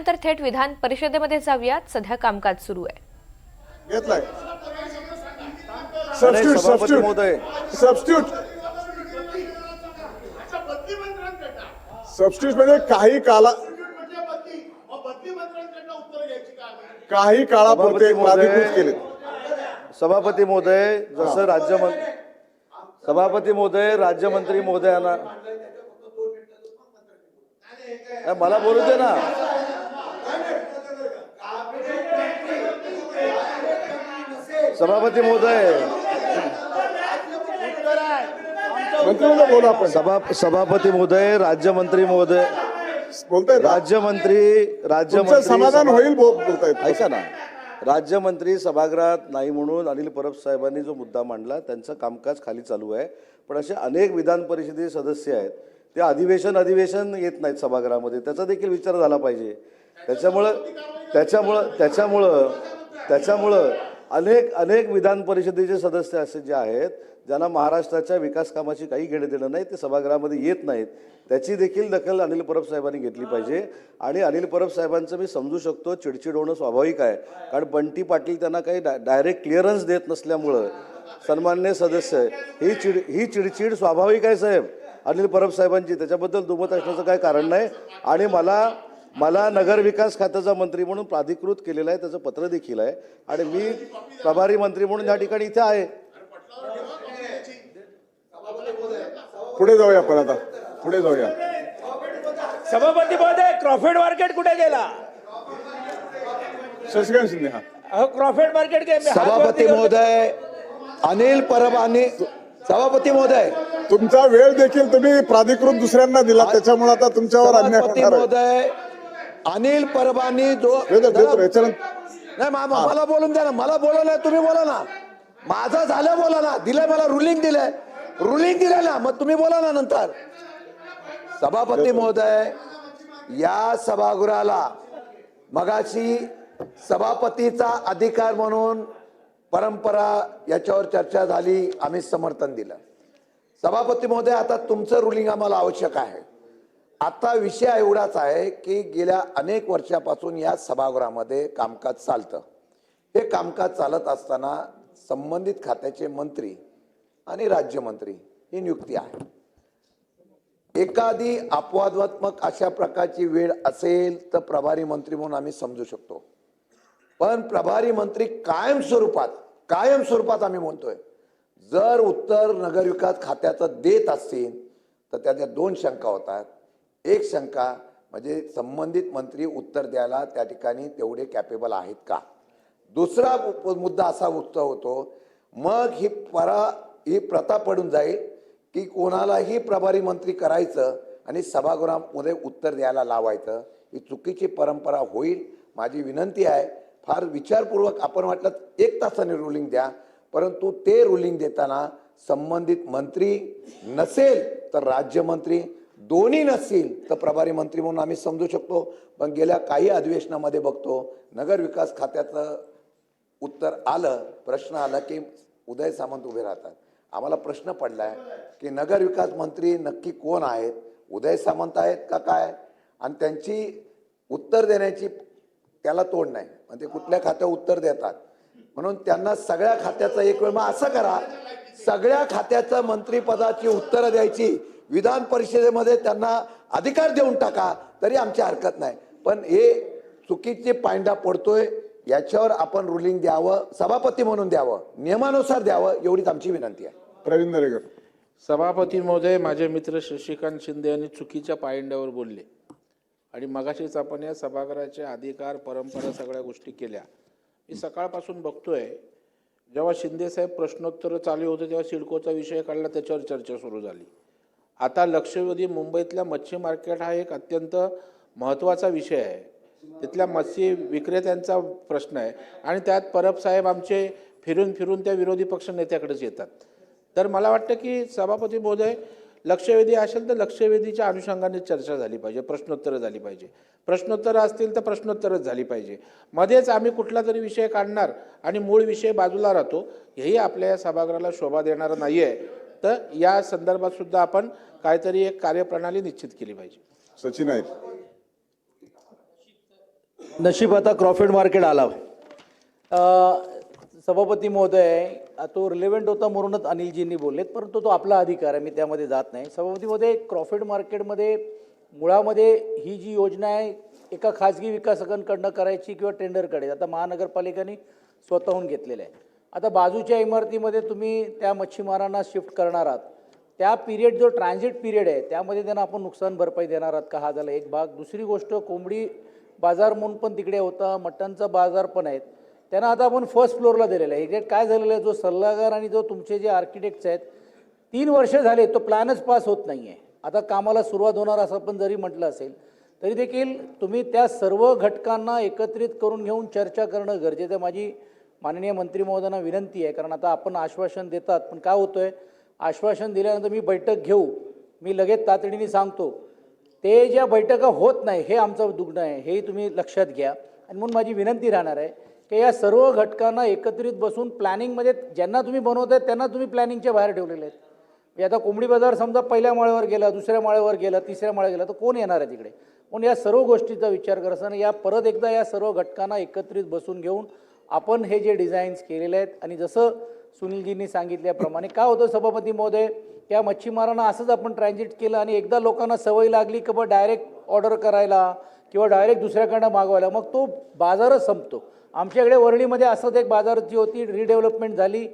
नंतर थेट विधान परिषदेमध्ये जाऊयात. सध्या कामकाज सुरू आहे. घेतलाय सभापती महोदय, सबस्टिट्यूट म्हणजे काही काळापुरते प्राधिकृत केले. सभापती महोदय, जसं सभापती महोदय, राज्यमंत्री महोदयांना मला बोलू दे ना. सभापती महोदय, बोला आपण. सभापती महोदय, राज्यमंत्री महोदय बोलताय. राज्यमंत्री समाधान होईल बोलतायत. ऐका ना, राज्यमंत्री सभागृहात नाही म्हणून अनिल परब साहेबांनी जो मुद्दा मांडला त्यांचं कामकाज खाली चालू आहे. पण असे अनेक विधान परिषदेचे सदस्य आहेत, ते अधिवेशन येत नाहीत सभागृहामध्ये. त्याचा देखील विचार झाला पाहिजे. त्याच्यामुळं अनेक विधान परिषदेचे सदस्य असे जे आहेत ज्यांना महाराष्ट्राच्या विकास कामाची काही घेणं देणं नाही, ते सभागृहामध्ये येत नाहीत. त्याची देखील दखल अनिल परब साहेबांनी घेतली पाहिजे. आणि अनिल परब साहेबांचं मी समजू शकतो, चिडचिड होणं स्वाभाविक आहे. कारण बंटी पाटील त्यांना काही डायरेक्ट क्लिअरन्स देत नसल्यामुळं सन्माननीय सदस्य ही चिडचिड स्वाभाविक आहे साहेब अनिल परब साहेबांची. त्याच्याबद्दल दुमत असण्याचं काही कारण नाही. आणि मला नगरविकास खात्याचा मंत्री म्हणून प्राधिकृत केलेलं आहे, त्याचं पत्र देखील आहे. आणि मी प्रभारी मंत्री म्हणून या ठिकाणी इथे आहे. पुढे जाऊया आपण आता. पुढे जाऊया. सभापती महोदय, क्रॉफर्ड मार्केट कुठे गेला? शशिकांत शिंदे. हा क्रॉफर्ड मार्केट सभापती महोदय, अनिल परब आणि सभापती महोदय, तुमचा वेळ देखील तुम्ही प्राधिकृत दुसऱ्यांना दिला, त्याच्यामुळे आता तुमच्यावर अन्याय सभापती होणार आहे. महोदय, अनिल परबांनी जो नाही मला बोलून द्या ना. मला बोला ना, तुम्ही बोला ना. माझं झालं, बोला ना. दिलंय मला, रुलिंग दिलंय ना, मग तुम्ही बोला ना नंतर. सभापती महोदय, या सभागृहाला मगाशी सभापतीचा अधिकार म्हणून परंपरा याच्यावर चर्चा झाली, आम्ही समर्थन दिलं. सभापती महोदय, आता तुमचं रुलिंग आम्हाला आवश्यक आहे. आता विषय एवढाच आहे की गेल्या अनेक वर्षापासून या सभागृहामध्ये कामकाज चालतं. हे कामकाज चालत असताना संबंधित खात्याचे मंत्री आणि राज्यमंत्री ही नियुक्ती आहे. एखादी अपवादात्मक अशा प्रकारची वेळ असेल तर प्रभारी मंत्री म्हणून आम्ही समजू शकतो. पण प्रभारी मंत्री कायम स्वरूपात आम्ही म्हणतोय, जर उत्तर नगरविकास खात्याचं देत असतील तर त्याच्या दोन शंका होतात. एक शंका म्हणजे संबंधित मंत्री उत्तर द्यायला त्या ठिकाणी तेवढे कॅपेबल आहेत का. दुसरा मुद्दा असा होतो, मग ही प्रथा पडून जाईल की कोणालाही प्रभारी मंत्री करायचं आणि सभागृहामध्ये उत्तर द्यायला लावायचं. ही चुकीची परंपरा होईल. माझी विनंती आहे, फार विचारपूर्वक आपण वाटलं 1 तासाने रुलिंग द्या, परंतु ते रुलिंग देताना संबंधित मंत्री नसेल तर राज्यमंत्री, दोन्ही नसतील तर प्रभारी मंत्री म्हणून आम्ही समजू शकतो. पण गेल्या काही अधिवेशनामध्ये बघतो नगरविकास खात्याचं उत्तर आलं, प्रश्न आला की उदय सामंत उभे राहतात. आम्हाला प्रश्न पडलाय की नगरविकास मंत्री नक्की कोण आहेत, उदय सामंत आहेत का काय. आणि त्यांची उत्तर देण्याची त्याला तोड नाही, म्हणजे कुठल्या खात्यावर उत्तर देतात म्हणून त्यांना सगळ्या खात्याचा एक वेळ. मग असं करा, सगळ्या खात्याचं मंत्रिपदाची उत्तरं द्यायची, विधान परिषदेमध्ये त्यांना अधिकार देऊन टाका, तरी आमची हरकत नाही. पण हे चुकीचे पायंडा पडतोय, याच्यावर आपण रुलिंग द्यावं, सभापती म्हणून द्यावं, नियमानुसार द्यावं, एवढीच आमची विनंती आहे. प्रवीण दरेकर. सभापती महोदय, माझे मित्र शशिकांत शिंदे यांनी चुकीच्या पायंड्यावर बोलले आणि मगाशीच आपण या सभागृहाचे अधिकार, परंपरा सगळ्या गोष्टी केल्या. मी सकाळपासून बघतोय, जेव्हा शिंदे साहेब प्रश्नोत्तर चालू होते तेव्हा सिडकोचा विषय काढला, त्याच्यावर चर्चा सुरू झाली. आता लक्षवेधी मुंबईतल्या मच्छी मार्केट हा एक अत्यंत महत्त्वाचा विषय आहे. तिथल्या मच्छी विक्रेत्यांचा प्रश्न आहे आणि त्यात परब साहेब आमचे फिरून त्या विरोधी पक्ष नेत्याकडेच येतात. तर मला वाटतं की सभापती महोदय, लक्षवेधी असेल तर लक्षवेधीच्या अनुषंगाने चर्चा झाली पाहिजे, प्रश्नोत्तरं झाली पाहिजे. प्रश्नोत्तरं असतील तर प्रश्नोत्तरच झाली पाहिजे. मध्येच आम्ही कुठला तरी विषय काढणार आणि मूळ विषय बाजूला राहतो, हेही आपल्या या सभागृहाला शोभा देणारं नाही आहे. तर या संदर्भात सुद्धा आपण काहीतरी एक कार्यप्रणाली निश्चित केली पाहिजे. सचिन आहेत. नशीब आता क्रॉफिड मार्केट आला. सभापती महोदय, तो रिलेव्हंट होता म्हणूनच अनिलजींनी बोललेत, परंतु तो आपला अधिकार आहे, मी त्यामध्ये जात नाही. सभापती महोदय, क्रॉफिड मार्केटमध्ये मुळामध्ये ही जी योजना आहे एका खाजगी विकासकांकडनं करायची किंवा टेंडरकडे, आता महानगरपालिकांनी स्वतःहून घेतलेलं आहे. आता बाजूच्या इमारतीमध्ये तुम्ही त्या मच्छीमारांना शिफ्ट करणार आहात, त्या पिरियड जो ट्रान्झिट पिरियड आहे त्यामध्ये त्यांना आपण नुकसान भरपाई देणार आहात का, हा झाला एक भाग. दुसरी गोष्ट, कोंबडी बाजार म्हणून पण तिकडे होता, मटणचा बाजार पण आहेत, त्यांना आता आपण फर्स्ट फ्लोअरला दिलेलं आहे. एक्झॅक्ट काय झालेलं आहे, जो सल्लागार आणि जो तुमचे जे आर्किटेक्ट्स आहेत 3 वर्ष झाले तो प्लॅनच पास होत नाही आहे. आता कामाला सुरुवात होणार असं पण जरी म्हटलं असेल तरी देखील तुम्ही त्या सर्व घटकांना एकत्रित करून घेऊन चर्चा करणं गरजेचं आहे. माझी माननीय मंत्री महोदयांना विनंती आहे, कारण आता आपण आश्वासन देतात, पण काय होतं आहे, आश्वासन दिल्यानंतर मी बैठक घेऊ, मी लगेच तातडीने सांगतो, ते ज्या बैठका होत नाही हे आमचं दुग्न आहे, हेही तुम्ही लक्षात घ्या. आणि म्हणून माझी विनंती राहणार आहे की या सर्व घटकांना एकत्रित बसून प्लॅनिंगमध्ये, ज्यांना तुम्ही बनवत आहे त्यांना तुम्ही प्लॅनिंगच्या बाहेर ठेवलेले आहेत. आता कोंबडी बाजार समजा पहिल्या माळ्यावर गेला, दुसऱ्या माळ्यावर गेला, तिसऱ्या माळ्यावर गेला, तर कोण येणार आहे तिकडे. म्हणून या सर्व गोष्टीचा विचार करत असताना या परत एकदा या सर्व घटकांना एकत्रित बसून घेऊन आपण हे जे डिझाईन्स केलेले आहेत, आणि जसं सुनीलजींनी सांगितल्याप्रमाणे काय होतं सभापती महोदय, त्या मच्छीमारांना असंच आपण ट्रान्झिट केलं आणि एकदा लोकांना सवय लागली की बा डायरेक्ट ऑर्डर करायला किंवा डायरेक्ट दुसऱ्याकडनं मागवायला, मग तो बाजारच संपतो. आमच्याकडे वर्णीमध्ये असंच एक बाजाराची होती, रिडेव्हलपमेंट झाली,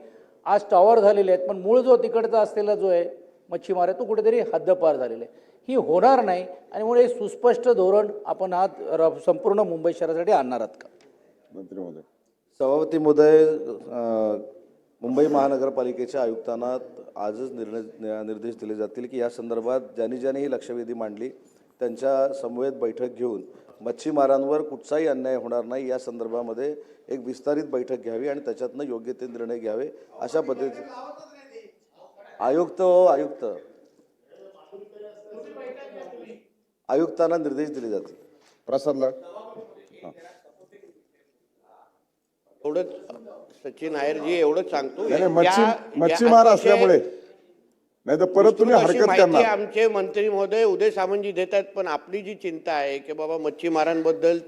आज टॉवर झालेले आहेत, पण मूळ जो तिकडचा असलेला जो आहे मच्छीमार आहे तो कुठेतरी हद्दपार झालेला आहे. ही होणार नाही, आणि म्हणून हे सुस्पष्ट धोरण आपण आज संपूर्ण मुंबई शहरासाठी आणणार आहात का. मंत्री महोदय. सभापती महोदय, मुंबई महानगरपालिकेच्या आयुक्तांना आजच निर्देश दिले जातील की या संदर्भात ज्यांनी ज्यांनी ही लक्षवेधी मांडली त्यांच्या समवेत बैठक घेऊन मच्छीमारांवर कुठचाही अन्याय होणार नाही या संदर्भामध्ये एक विस्तारित बैठक घ्यावी आणि त्याच्यातनं योग्य ते निर्णय घ्यावे अशा पद्धतीने आयुक्तांना निर्देश दिले जातील. प्रसादला. एवढंच सचिन आयरजी एवढंच सांगतो, नाही, मच्छीमार असल्यामुळे नाही तर परत तुम्ही हरकत माहिती करणार. आमचे मंत्री महोदय उदय सामंतजी देतात, पण आपली जी चिंता आहे की बाबा मच्छीमारांबद्दल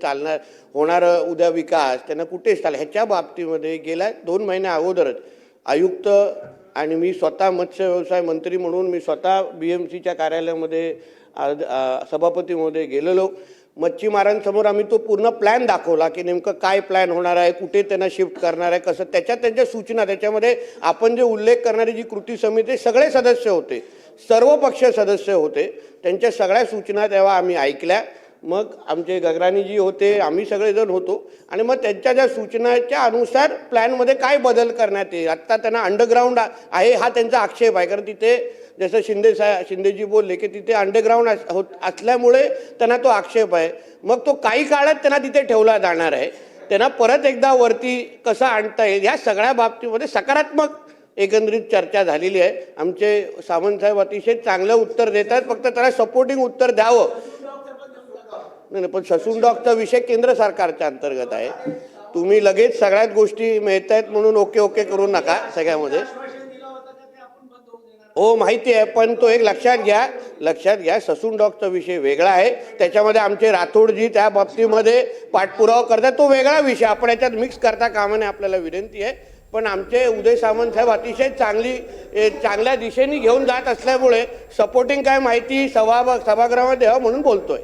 होणार उद्या विकास त्यांना कुठेच चालेल, ह्याच्या बाबतीमध्ये गेल्या 2 महिन्या अगोदरच आयुक्त आणि मी स्वतः मत्स्य व्यवसाय मंत्री म्हणून मी स्वतः BMCच्या कार्यालयामध्ये सभापती महोदय गेलेलो. मच्छीमारांसमोर आम्ही तो पूर्ण प्लॅन दाखवला की नेमकं काय प्लॅन होणार आहे, कुठे त्यांना शिफ्ट करणार आहे, कसं, त्यांच्या सूचना, त्याच्यामध्ये आपण जे उल्लेख करणारी जी कृती समिती सगळे सदस्य होते, सर्व पक्ष सदस्य होते, त्यांच्या सगळ्या सूचना तेव्हा आम्ही ऐकल्या. मग आमचे गगरानीजी होते, आम्ही सगळेजण होतो, आणि मग त्यांच्या ज्या सूचनाच्या अनुसार प्लॅनमध्ये काय बदल करण्यात येईल. आत्ता त्यांना अंडरग्राऊंड आहे हा त्यांचा आक्षेप आहे, कारण तिथे जसं शिंदेजी बोलले की तिथे अंडरग्राऊंड असल्यामुळे त्यांना तो आक्षेप आहे. मग तो काही काळात त्यांना तिथे ठेवला जाणार आहे, त्यांना परत एकदा वरती कसं आणता येईल या सगळ्या बाबतीमध्ये सकारात्मक एकंदरीत चर्चा झालेली आहे. आमचे सामंत साहेब अतिशय चांगलं उत्तर देतात, फक्त त्याला सपोर्टिंग उत्तर द्यावं. नाही, पण ससून डॉकचा विषय केंद्र सरकारच्या अंतर्गत आहे, तुम्ही लगेच सगळ्याच गोष्टी मिळत आहेत म्हणून ओके करू नका सगळ्यामध्ये. हो माहिती आहे, पण तो एक लक्षात घ्या ससून डॉकचा विषय वेगळा आहे, त्याच्यामध्ये आमचे राठोडजी त्या बाबतीमध्ये पाठपुरावा करतात, तो वेगळा विषय, आपण याच्यात मिक्स करता कामा नये, आपल्याला विनंती आहे. पण आमचे उदय सामंत साहेब अतिशय चांगल्या दिशेने घेऊन जात असल्यामुळे सपोर्टिंग काय माहिती सभागृहामध्ये द्यावं म्हणून बोलतोय.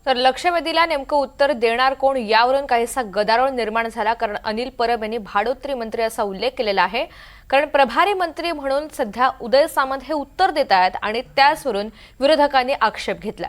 तर लक्षवेधीला नेमकं उत्तर देणार कोण यावरून काहीसा गदारोळ निर्माण झाला, कारण अनिल परब यांनी भाडोत्री मंत्री असा उल्लेख केलेला आहे. कारण प्रभारी मंत्री म्हणून सध्या उदय सामंत हे उत्तर देत आहेत आणि त्याचवरून विरोधकांनी आक्षेप घेतला.